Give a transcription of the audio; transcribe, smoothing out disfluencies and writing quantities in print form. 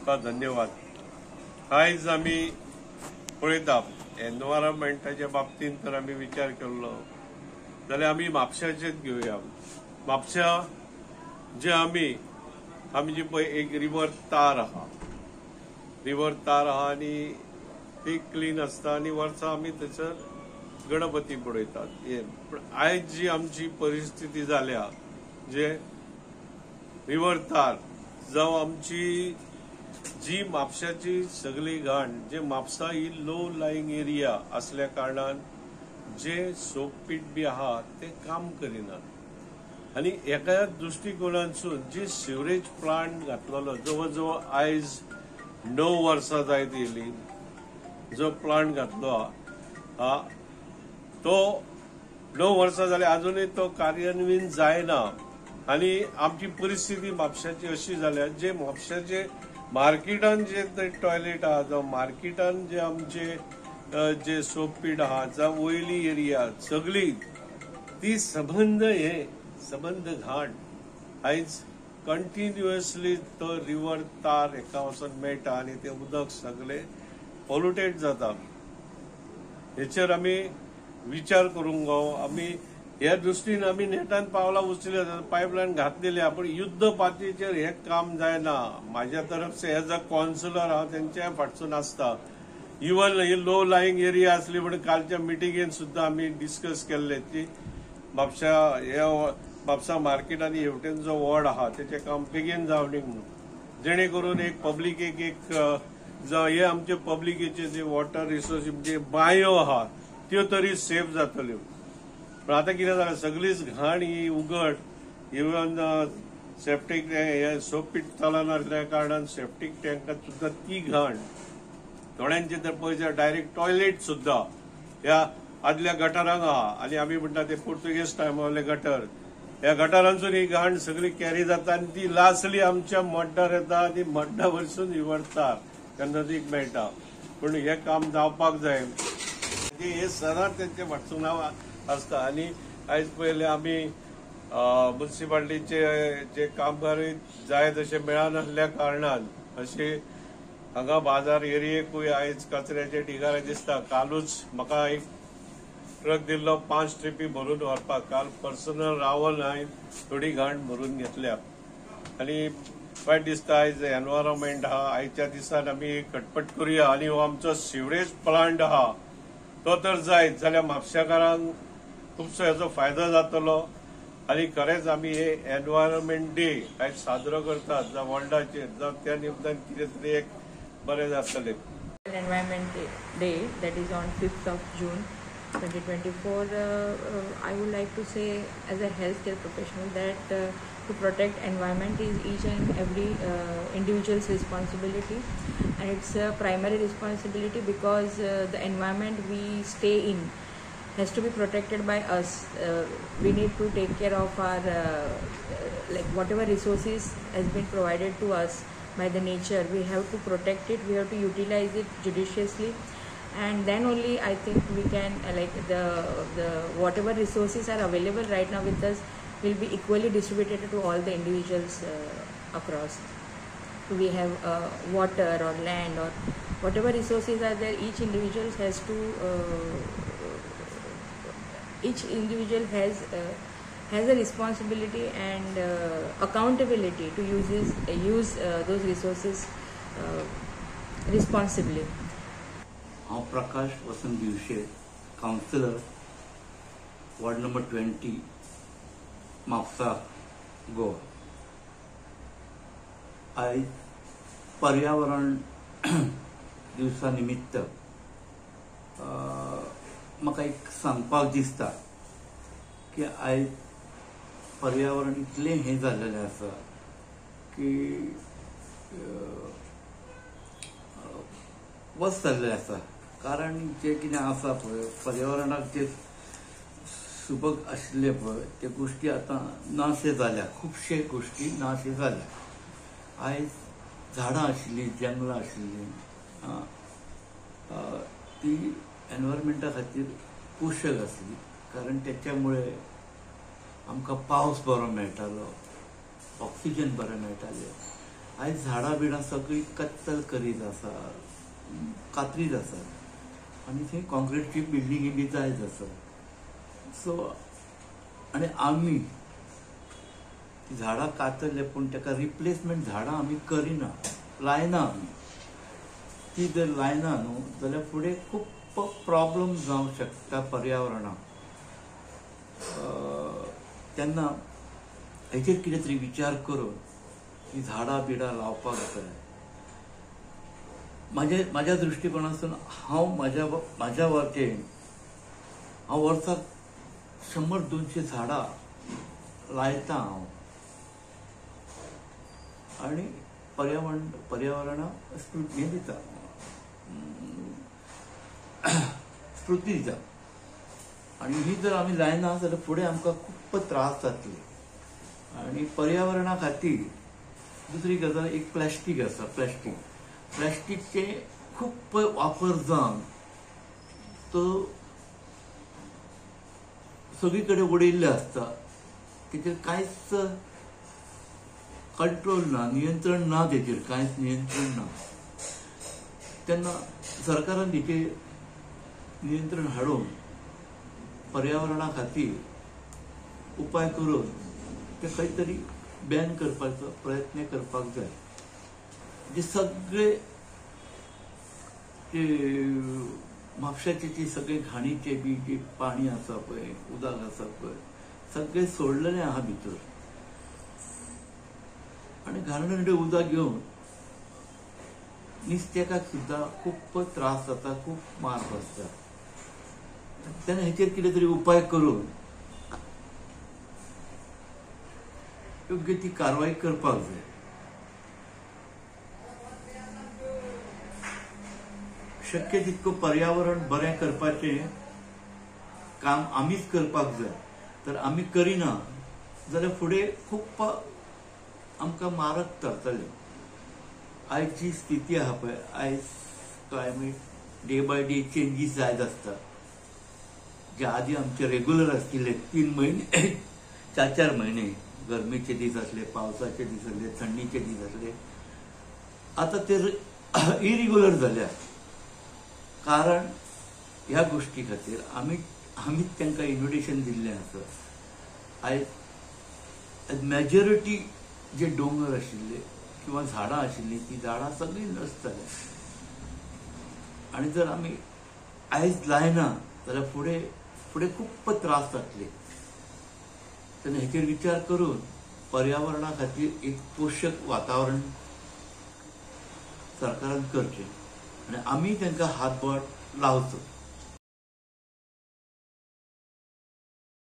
तुमकां धन्यवाद. आयज आमी पळयता एनवायरमेंटाच्या बाबतींत तर आमी विचार केल्लो जाल्यार आमी म्हापशाचेच घेवया. म्हापशा जे आमी जी पळय एक रिवर तार आहा आनी ती क्लीन आसता आनी वर्सां आमी थंयसर गणपती पळयतात. पण आयज जी आमची परिस्थिती जाल्या जे रिवर तार जावं आमची जी म्हापशाची सगळी घाण जे म्हापसा ही लो लाईंग एरिया असल्या कारणान जे सोपपीट बी आहा ते काम करिनात आनी एका दृश्टिकोनांतसून जी सिवरेज प्लांट घातलेलो जवळ जवळ आयज 9 वर्सां जायत येयली जो प्लांट घातलो हा तो 9 वर्सां जाली अजूनय तो कार्यान्वीत जायना आनी आमची परिस्थिती म्हापशाची अशी जाल्या जे म्हापशाचे मार्केटान जे टॉयलेट आहा जावं मार्केटान जे आमचे जे सोपपीट आहा जावं वयली एरिया सगळी ती सबंद घाण आयज कंटिन्युअसली तो रिवर तार एका वचून मेळटा आनी ते उदक सगळे पोल्युटेड जाता. हेचेर आमी विचार करूंक जावो. आमी ह्या दृश्टीन आमी नेटान पावलां उचलल्या पायपलायन घातलेल्या पण युद्ध पातळीचेर हे काम जायना. म्हाज्या तरफ से एज अ काउन्सिलर हांव तेंच्या फाटसून आसता. Even he low lying area असली पण कालच्या मिटिंगेन सुद्धा आमी डिस्कस केल्ले की म्हापसा मार्केट आनी हेवटेन जो वॉर्ड आहा तेचे काम बेगीन जावनी म्हणून जेणे करून एक पब्लिकेक हे आमचे पब्लिकेचे जे वॉटर रिसोर्स म्हणजे बांयो आहा त्यो तरी सेफ जातल्यो. पण आता कितें जालें सगळीच घाण ही उघड इवन सेप्टीक हे सोपपीट चलना आसल्या कारणान सेप्टीक टँकात सुद्धा ती घाण थोड्यांचे तर पळयत डायरेक्ट टॉयलेट सुद्धा ह्या आदल्या गटारांक आहा आनी आमी म्हणटा ते पोर्तुगेज टायमावले गटर ह्या गटारांसून ही घाण सगळी कॅरी जाता आनी ती लास्टली आमच्या मड्डार येता आनी मड्डा वयरसून निवडटा तेन्ना नदीक मेळटा. पूण हे काम जावपाक जाय हे सदांच तेंचे फाटसून आसता. आनी आयज पयले आमी म्युनिसिपालिटीचे जे कामगार जाय तशे मेळनासल्या कारणान अशे हांगा बाजार एरियेकूय आयज कचऱ्याचे ढिगारे दिसता. कालूच म्हाका एक ट्रक दिल्लो 5 ट्रिपी भरून व्हरपाक. काल पर्सनल रावन हांवें थोडी घाण भरून घेतल्या आनी वायट दिसता. आयज एनवायरमेंट आहा आयच्या दिसान आमी खटपट करुया आनी हो आमचो सिवरेज प्लांट आहा तो तर जायत जाल्यार म्हापशेकारांक खुबसो हेचो फायदो जातलो आनी खरेंच आमी हे एनवायरमेंट डे आयज साजरो करतात जावं वर्ल्डाचेर जावं त्या निमतान कितें तरी एक बरें जातलें. Environment Day that is on 5th of June 2024. I would like to say as a healthcare professional that to protect environment is each and every individual's responsibility, and it's a primary responsibility because the environment we stay in has to be protected by us. We need to take care of our like whatever resources has been provided to us by the nature. We have to protect it, we have to utilize it judiciously, and then only I think we can like the whatever resources are available right now with us will be equally distributed to all the individuals across. So we have water or land or whatever resources are there, each individual has a responsibility and accountability to use those resources responsibly. हांव Prakash Vasant Divshe, councillor, ward number 20, Mapusa, Goa. आयज पर्यावरण दिवसा निमित्त म्हाका एक सांगपाक दिसता की आयज पर्यावरण इतलें हें जाल्लेलें आसा की वस जाल्लें आसा. कारण जे कितें आसा पळय पर्यावरणाक जे सुबक आशिल्ले पळय ते गोश्टी आतां नाशे जाल्या. खुबशे गोश्टी नाशे जाल्या. आयज झाडां आशिल्लीं, जंगलां आशिल्लीं ती एनवायरमेंटा खातीर पोशक आसली. कारण त्याच्यामुळे आमकां पावस बरो मेळटालो, ऑक्सिजन बरें मेळटालें आयज झाडां बिडां सगळी कत्तल करीत आसा, कातरीत आसा आनी थंय कॉन्क्रीटची बिल्डिंगी बी जायत आसा. सो आनी आमी ती झाडां कातरले पूण ताका रिप्लेसमेंट झाडां आमी करिना, लायना आमी. ती जर लायना न्हू जाल्यार फुडें खूब प्रॉब्लम जावंक शकता पर्यावरणाक. तेन्ना हेचेर कितें तरी विचार करून ही झाडां बिडां लावपाक जाय. म्हाज्या दृश्टिकोनासून हांव म्हाज्या वाटेन हांव वर्साक 100-200 झाडां लायता हांव आनी पर्यावरणाक हें दिता, स्फूर्ती दिता. आनी ही जर आमी लायना जाल्यार फुडें आमकां खूब त्रास जातले. आनी पर्यावरणा खातीर दुसरी गजाल एक प्लास्टीक आसा. प्लास्टीकचे खूब वापर जावन तो सगळी कडेन उडयल्ले आसता. तेचेर कांयच कंट्रोल ना, नियंत्रण ना, तेचेर कांयच नियंत्रण ना. तेन्ना सरकारान तेचेर नियंत्रण हाडून पर्यावरणा खातीर उपाय करून ते खंय तरी बॅन करपाचो प्रयत्न करपाक जाय. जे सगळे म्हापशाचे जे सगळे घाणीचे बी जे पाणी आसा पळय, उदक आसा पळय, सगळे सोडलेले आहा भितर. आनी घाणेरडें उदक घेवन नुस्त्याकाक सुद्दां खूब त्रास जाता, खूब मार बसता. तेन्ना हेचेर कितें तरी उपाय करून योग्य ती कारवाई करपाक जाय. शक्य तितको पर्यावरण बरें करपाचें काम आमीच करपाक जाय. तर आमी करिना जाल्यार फुडें खूब आमकां मारक थारतले. आयज जी स्थिती आहा पळय, आयज climate day by day changes जायत आसता. जे आदी आमचे रेग्युलर आसले 3 म्हयने 4 म्हयने, गरमेचे दीस आसले, पावसाचे दीस आसले, थंडीचे दीस आसले, आतां ते इरेग्युलर जाल्या. कारण ह्या गोष्टी खातीर आमीच तांकां इन्विटेशन दिल्लें आसा. आयज मेजॉरिटी जे दोंगर आशिल्ले किंवा झाडां आशिल्लीं ती झाडां सगळीं नसतले. आनी जर आमी आयज लायना जाल्यार फुडें खूब त्रास जातले. तेन्ना हेचेर विचार करून पर्यावरणा खातीर एक पोशक वातावरण सरकारान करचें आनी आमी तांकां हातभार लावचो.